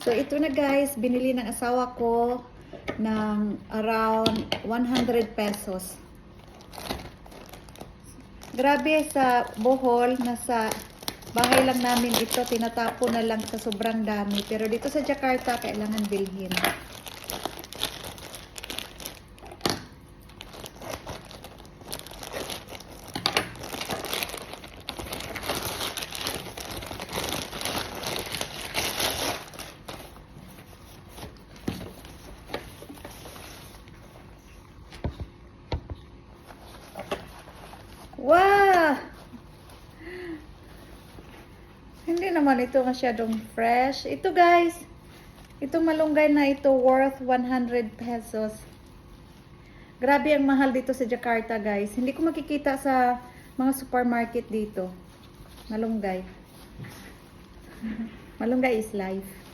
So ito na guys, binili ng asawa ko ng around 100 pesos. Grabe sa Bohol, nasa bahay lang namin ito, tinatapon na lang sa sobrang dami. Pero dito sa Jakarta, kailangan bilhin. Wow! Hindi naman ito masyadong fresh. Ito guys, itong malunggay na ito worth 100 pesos. Grabe ang mahal dito sa Jakarta guys. Hindi ko makikita sa mga supermarket dito. Malunggay. Malunggay is life.